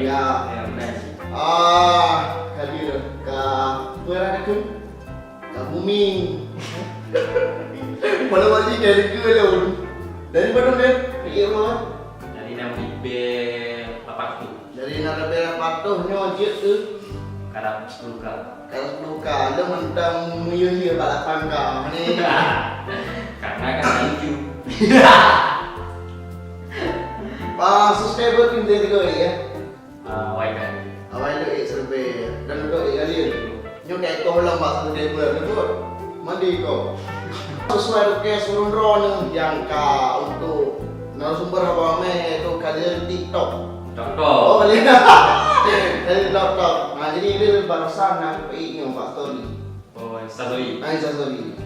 Ya. Ya benar. Hadir ke berada ke? Ke bumi. Malam lagi dari ke lalu. Dari mana kan? Iya mana? Dari nama Ibel Bapak tu. Dari narabela patuhnya je tu. Kadang 10 kali. Kalau luka, ada mentang muyuh balapan kau ni. Karena kan lucu. Subscriber tu dia juga ya. Waikan. Awal tu survey dan untuk kali nyo kayak kau lang bahasa subscriber tu. Mandi kau. Sesuai request surun yang ka untuk narasumber apa itu kalian TikTok. Oh Contoh. kalian. Dari TikTok. Nah jadi dia barusan nak pergi Pak Story. Oh, Instastory. Instastory.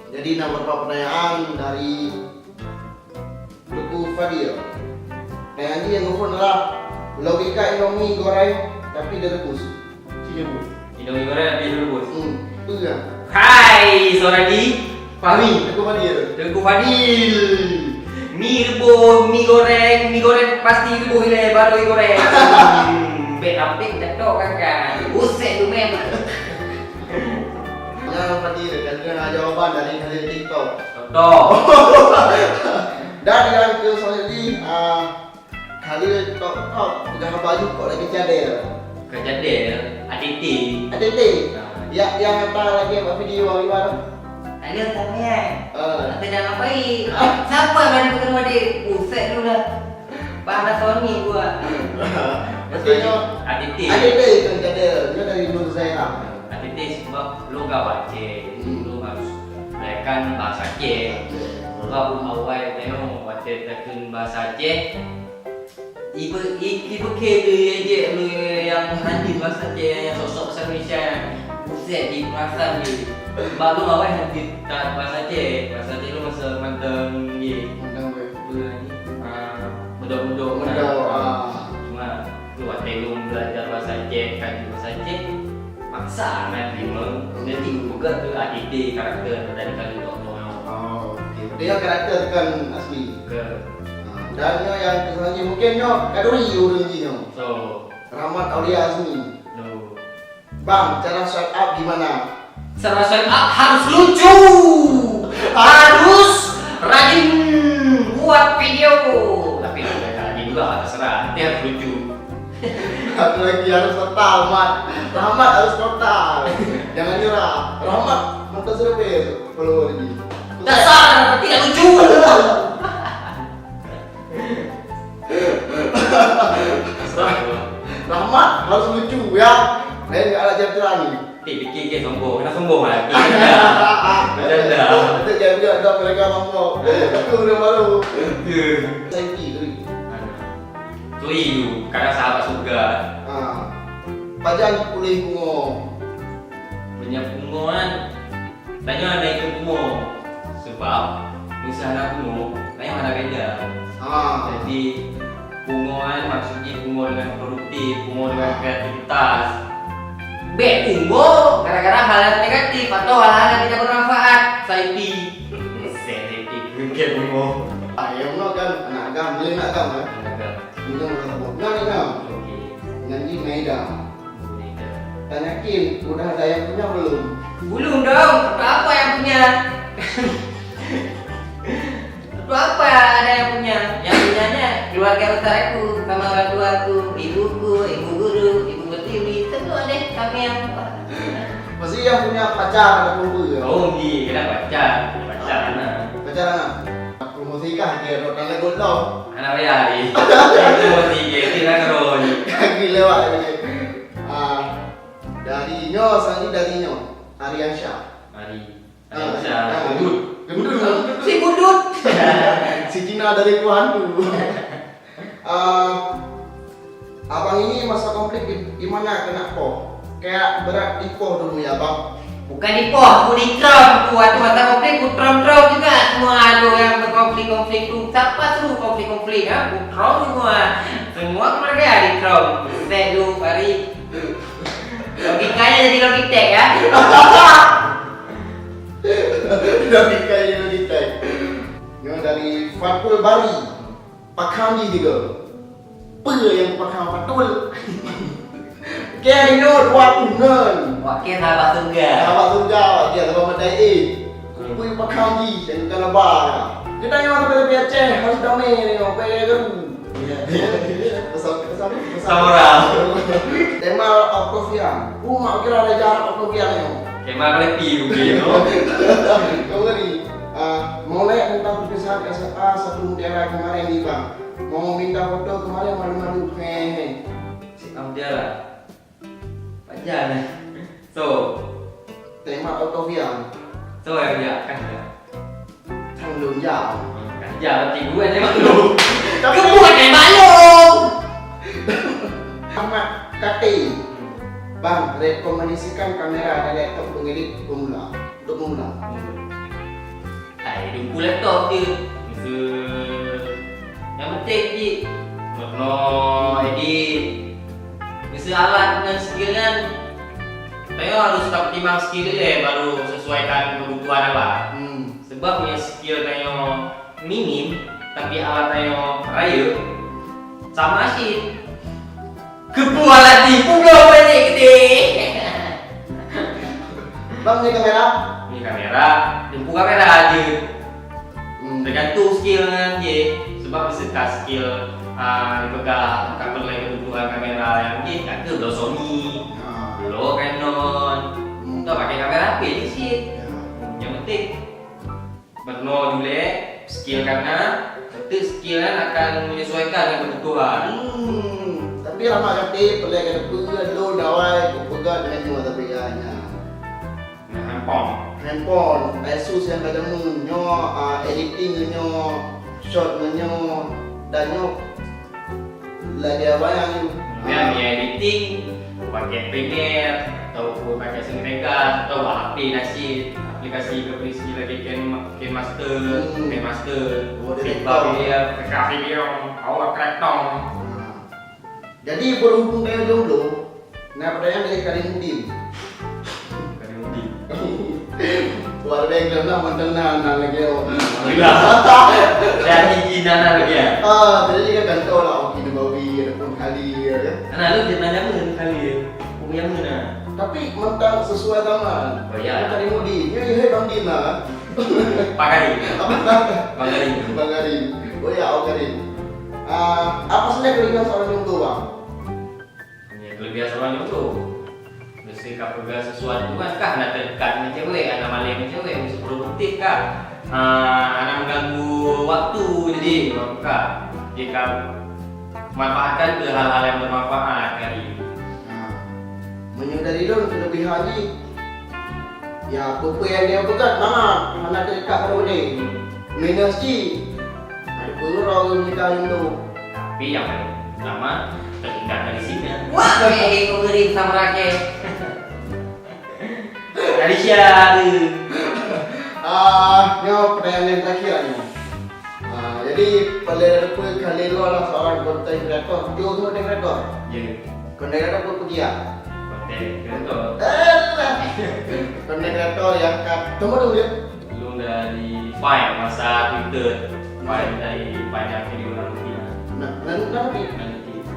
Jadi nomor pertanyaan dari Luku Fadil. Pertanyaan dia yang ngomong adalah logika Indomie goreng tapi dia rebus. Sini bu. Indomie goreng tapi rebus. Itu kan. Hai, Soradi. Fahmi, aku Fadil. Teguh Fadil. Mie rebus, mie goreng pasti rebus ile baru goreng. Bet apik jatuh kakak. Buset tu memang. Yang Fadil kan dia jawaban dari hasil TikTok. Contoh. Dan yang ke selanjutnya Khalil TikTok pegang baju kok lagi cadel. Kejadian ATT. ATT. Ya yang apa lagi buat video gimana? Ada tanya. Nanti jangan baik. Siapa yang berani ketemu adik? Buset dulu dah. Panas Sony gua. Mestinya ATT. ATT itu cadel. Dia dari Nur Zaira. ATT sebab lu gak baca. Lu harus belajar bahasa Aceh. Sebab awal tengok baca tekun bahasa Aceh. Ibu kebe aja lu yang hadir bahasa Aceh yang sosok bahasa Indonesia. Buset di perasan ni. Baru awal hadir tak bahasa Aceh. Bahasa Aceh lu masa manteng ni. Undang gue. Mudah-mudah Mudah. Cuma lu waktu lu belajar bahasa Aceh, kaji bahasa Aceh, maksa nak terima. Nanti buka tu ADD karakter dari kali tu. Oh, okey. Dia karakter kan asli. Ke Dan yang selanjutnya mungkin kaduri urang ji so Rahmat Aulia Azmi. no. Bang, cara swipe up gimana? Cara swipe up harus lucu, harus rajin buat video. Tapi tadi juga terserah, nanti harus lucu. Satu lagi harus total, Mat. Rahmat harus total. Jangan nyerah. Rahmat mata survei follower ini. Dasar tidak lucu. Rahmat harus lucu ya. Lain enggak ada jam ni. Fikir sombong, kena sombong lagi. Bercanda. Kita jangan juga ada mereka mampu. Itu udah baru. Safety tu. Tu itu, kadang sahabat surga. Pajan pulih bungo. Punya bungo kan, tanya ada ikut bungo. Sebab usaha anak bungo, tanya mana beda. Jadi bungo kan maksudnya bungo dengan produktif, bungo dengan kreativitas. Bungo gara-gara hal yang negatif atau hal-hal yang tidak bermanfaat. Safety, safety, mungkin bungo. Yang no kan anak agam, milih nak agam kan. Minum orang sebut. Nah. Nyanyi Maida. Tanyakin, udah ada yang punya belum? Belum dong, apa yang punya? Apa ada yang punya? Yang punyanya keluarga besar aku, sama orang tua aku, ibuku, ibu guru, ibu pertiwi, semua deh kami yang Pasti yang punya pacar ada kumpul ya? oh iya, kena pacar mana? Pacar anak? Promosi kah dia rotan lagu tau? Anak bayari, itu masih gitu kan kalau Kaki lewat ini. Dari Nyo, selanjutnya dari Nyo Ariansyah. Ariansyah, Gudut. Si Gudut. Si Cina dari Kuhantu. Abang ini masa konflik gimana kena po? Kayak berat di po dulu ya bang? Bukan di poh, aku di trom. Waktu mata konflik, aku trom-trom juga. Semua ada yang berkonflik-konflik tu. Siapa suruh konflik-konflik? Aku trom semua. Semua keluarga di trom. Saya dulu, Ari. Logikanya jadi Logitech ya. Logikanya Logitech. Yang dari Fatul Bari, Pak Hamdi juga. yang pakai patul. Kaya inod wakunan. Wak ke sahabat surga. Sahabat surga, dia tahu madai. Kui pakai dan kalabara. Kita yang mana lebih Aceh harus damai ni, apa kan? Pesan. Sama. Tema Alkofian. Mak kira ada jarak Alkofian ni. Kemal kolektif gitu. Kau tadi mulai tentang perpisahan SMA sebelum daerah kemarin nih bang. Mau minta foto kemarin malu-malu hehe. Si Amdiara. Pajan. So, Tema Alkofian. so ya dia kan. Thằng đường giàu. Giờ thì gue emang lu. Tapi Lu bukan kayak balong. sama Kati. Bang, rekomendasikan kamera dan laptop pengedit pemula. Untuk pemula. Dumpu laptop je. Yang penting je no edit. Mesti alat dan skill kan. Tengok harus tak timbang skill dia baru sesuaikan kebutuhan apa. Sebab punya skill tengok minim tapi alat tengok raya sama sih. Kebualan di pulau banyak gede. Bang, ini kamera. Ini kamera, dumpu kamera aja. Tergantung skill kan je. Sebab misalkan skill dipegang tak perlu kebutuhan kamera yang je tak ke belum Sony, belum Canon. Tak pakai kamera apa je sih. Yang penting berno dulu skill karena itu skill kan akan menyesuaikan dengan kebutuhan. Tapi lama Kati boleh kena pegang dulu dawai pegang dengan semua tapi hanya handphone, Asus yang kadang nyo editing nyo, shot nyo dan nyo lagi apa yang yang editing pakai Premiere atau pakai Cinematic atau aplikasi keprisi lagi Kinemaster, video, awal kreator. Jadi berhubung dengan jomblo, nah pertanyaan dari Karimudin. Warga yang kenal mantenan lagi oh. Gila. Saya izinan lagi ya. Jadi kan kantor lah oke di bawi ada pun kali ya. Nah, lu dia tanya mun kali ya. Punya mana? Tapi mentang sesuai taman. Oh iya. Karimudin, ya Bang Dina. Pakari. Pakari. Bang Karim. Oh ya, Karim. Apa saja kelebihan seorang jomblo, Bang? Ya, kelebihan seorang jomblo. Mesti kapega sesuatu kan kah nak dekat dengan cewek, anak maling dengan cewek, mesti produktif kah? Anak mengganggu waktu jadi kah? Jika manfaatkan ke hal-hal yang bermanfaat kali. Menyadari dong kelebihannya. Ya, apa yang dia pegang, mana anak dekat pada ni. Minus ji. Ada orang nikah itu. Tapi yang paling utama terhindar dari sini. Wah, kayak ngeri sama rakyat. Dari siapa? Nyo pertanyaan yang terakhir ni. Jadi pada kali lu adalah seorang content creator, video content creator. Ya. Content creator pun pergi ya. Konten kreator. Content creator yang tunggu dulu ya. Belum dari Vine masa Twitter. Vine dari Vine yang video nanti. Nanti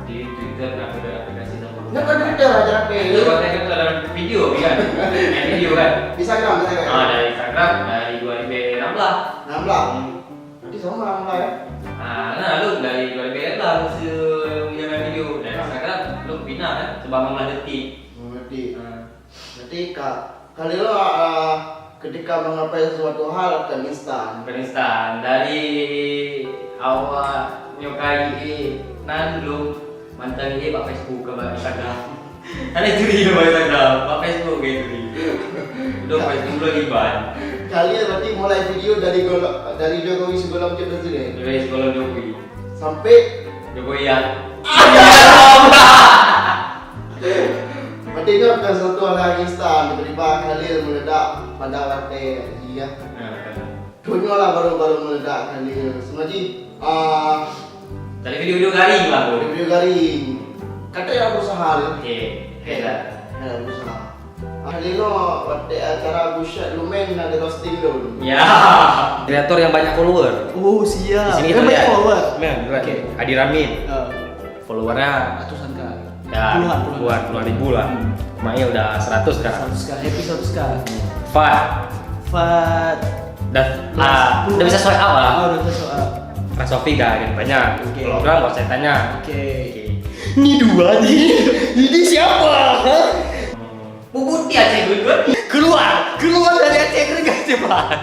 Di Twitter ada aplikasi sama. nggak kan Twitter aja Itu konten kreator dalam video kan? Video kan? Instagram kan? Dari Instagram dari 2016. 16. Nanti sama lah ya. Nah, lu dari 2016 mesti punya main video dan Instagram lu pindah kan? Sebab mengolah detik. Mengerti. Nanti kali lu ketika mengapai sesuatu hal akan instan. Instan dari awal nyokai nan lu mantan dia pak Facebook ke Instagram. Ada juri ke Instagram, pak Facebook gitu ni. Udah Facebook lagi ban. Kalian berarti mulai video dari Jokowi sebelum jadi presiden. Dari sekolah Jokowi Sampai Jokowi yang berarti itu bukan sesuatu hal yang instan. Tiba-tiba kalian meledak pada partai ya. Dunia lah baru meledak kalian. Sengaja dari video garing lah tu. video garing. Kata yang berusaha ya. Hebat. Ya berusaha. Kali lo pada acara Busyat Lumen ada roasting dulu. Ya. Kreator yang banyak follower. Oh siap. Di sini terlihat. Men, okay. Adi Ramin. followernya Ratusan kak. ya puluhan ribu lah. Maknya udah 100 sekarang. 100 kak. Happy 100 kak. Fat. Dan udah bisa swipe up lah. Oh, udah bisa soal. Rasofi kan banyak. Oke. Program gak usah tanya. Oke. Ini dua nih. Ini siapa? Puput dia cek gue. Keluar dari Aceh gak cepat.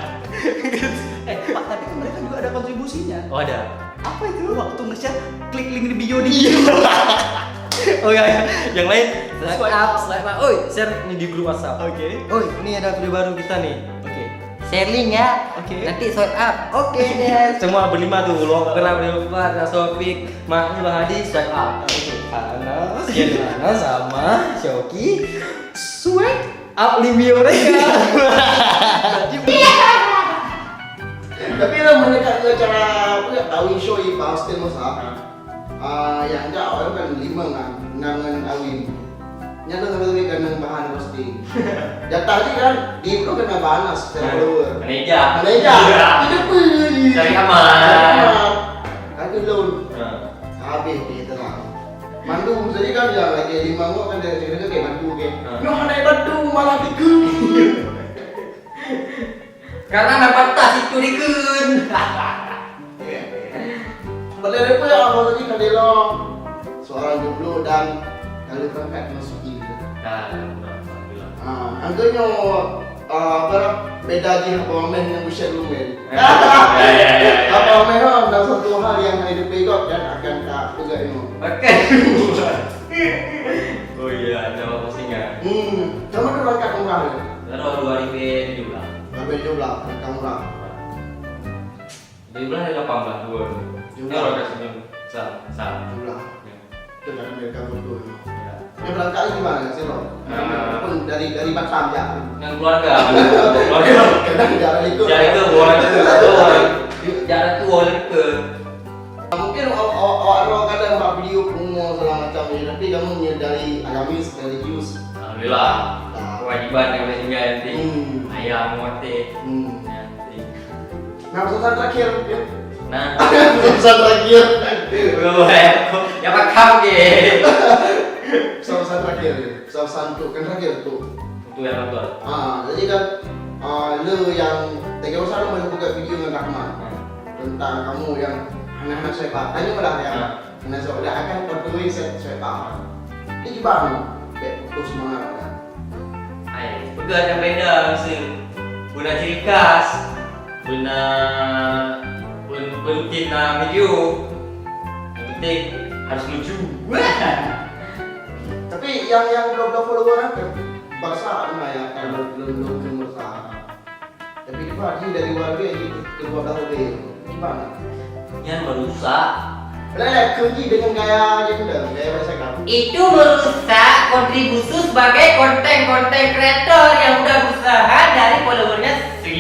Pak, tapi kan mereka juga ada kontribusinya. Oh ada. Apa itu? Waktu nge-share, klik link di bio di Oh iya, yang lain swipe up. Oi, share ini di grup WhatsApp. Oke. Oi, ini ada video baru kita nih. Oke. Share link ya. Oke. Nanti swipe up. Oke deh. Semua berlima tuh, Loker, Abdelfar, Rasofik, Makmul, Hadi swipe up. Oke. Ana sama Shoki swipe up di bio mereka. Tapi lah mereka ke cara apa ya tahu show i pasti masa. Yang dia awal kan 5 kan, nangan awin. Nyata sampai kan bahan posting. Jatah tadi kan di pro kena panas secara follower. Maneja. Tidak pilih. Cari aman. Aku loan. Habis gitu lah. Mandu jadi kan ya lagi 5 gua kan dari sini kayak mandu kayak. Yo handai mandu malah dikun. Karena dapat tas itu dikun. Benar itu ya kalau tadi kadelo seorang jomblo dan kali berangkat masuk gitu. Angkanya beda aja apa yang bisa lu men. Apa memang ada satu hal yang hidup pegot dan akan tak juga ini. Oke. Oh iya, nama postingan. Kamu udah berangkat umrah ya? Lalu 2017. Sampai jumlah berangkat umrah. 2017 ada 18 bulan. Jumlah. Ada senyum. Sah. Jumlah. Itu kan mereka berdua. Ya. Yang berangkat gimana sih lo? Pun dari Batam ya. Yang keluarga. Keluarga. Kadang jalan itu. Jadi ke boleh ke. Jalan tuh boleh ke. Mungkin awak kadang buat video promo segala macam ini, tapi kamu dari agamis, religius. Alhamdulillah. Kewajiban yang tinggal nanti. Ayam mote. Nanti. Nah, pesan terakhir ya. Nah. Pesan terakhir. Ya pak kau ke. Pesan terakhir. Pesan untuk kan terakhir tuh. Untuk yang nonton. Jadi kan lu yang tiga besar lu mau buka video dengan Rahman tentang kamu yang anak-anak sepak. Tanya lah yang anak sepak udah akan berdua sepak. Ini gimana? Kayak putus semangat kan? Ayo, udah yang beda sih. Guna ciri khas, guna tina video. Yang penting harus lucu. Tapi yang udah follower apa? Bahasa mana ya? Kalau belum kemersa. Tapi dibagi dari warga itu keluar dari gimana? Yang merusak. Lah kerja dengan gaya gender, gaya bahasa kamu. Itu merusak kontribusi sebagai konten kreator yang udah berusaha dari followernya 50,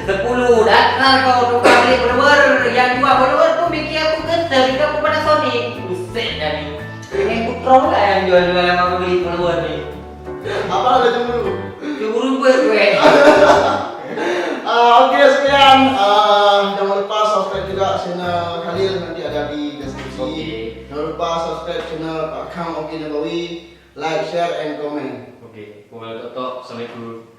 10 dasar kau tukang beli follower yang 2 follower tuh bikin aku kesel kepada Panasonic. Buset jadi. Ini putrol nggak yang jual-jual yang aku beli follower nih? Apa ada cemburu? Cemburu gue. Oke sekian. Jangan lupa subscribe juga channel Khalil, nanti ada di deskripsi. Jangan lupa subscribe channel Pak Kang Oki Nabawi, like, share, and comment. Oke, Assalamualaikum.